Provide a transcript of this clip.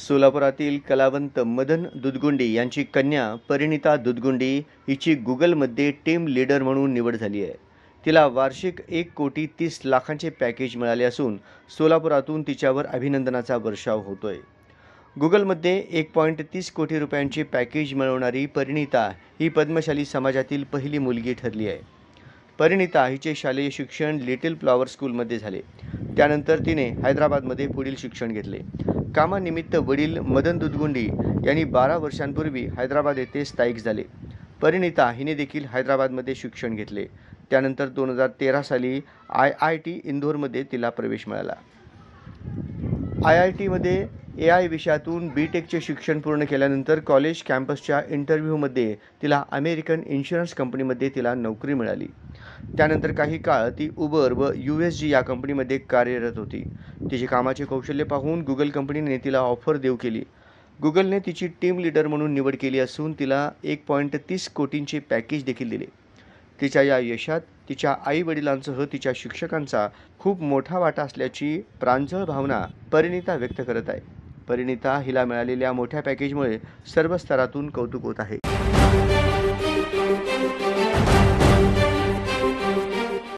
सोलापुरातील कलावंत मदन दुधगुंडी यांची कन्या परिणिता दुधगुंडी हिची गुगलमध्ये टीम लीडर म्हणून निवड झाली आहे. तिला वार्षिक 1,30,00,000चे पॅकेज मिळाले असून सोलापुरातून तिच्यावर अभिनंदनाचा वर्षाव होतोय. गुगलमध्ये 1.30 कोटी रुपयांचे पॅकेज मिळवणारी परिणिता ही पद्मशाली समाजातील पहिली मुलगी ठरली आहे. परिणिता हिचे शालेय शिक्षण लिटिल फ्लॉवर स्कूलमध्ये झाले. त्यानंतर तिने हैदराबादमध्ये पुढील शिक्षण घेतले. कामानिमित्त वडील मदन दुधगुंडी यांनी 12 वर्षांपूर्वी हैदराबाद येथे स्थायिक झाले. परिणिता हिने देखील हैदराबादमध्ये शिक्षण घेतले. त्यानंतर 2013 साली IIT इंदोरमध्ये तिला प्रवेश मिळाला. IITमध्ये AI विषयातून BTechचे शिक्षण पूर्ण केल्यानंतर कॉलेज कॅम्पसच्या इंटरव्ह्यूमध्ये तिला अमेरिकन इन्शुरन्स कंपनीमध्ये तिला नोकरी मिळाली. त्यानंतर काही काळ ती उबर व USG या कंपनीमध्ये कार्यरत होती. तिचे कामाचे कौशल्य पाहून गुगल कंपनीने तिला ऑफर देऊ केली. गुगलने तिची टीम लीडर म्हणून निवड केली असून तिला 1.30 कोटींचे पॅकेज देखील दिले. तिच्या या यशात तिच्या आई-वडिलांसह तिच्या शिक्षकांचा खूप मोठा वाटा असल्याची प्रांजळ भावना परिणिता व्यक्त करत आहे. परिणिता हिला मिळालेल्या मोठ्या पॅकेजमुळे सर्व स्तरातून कौतुक होत आहे.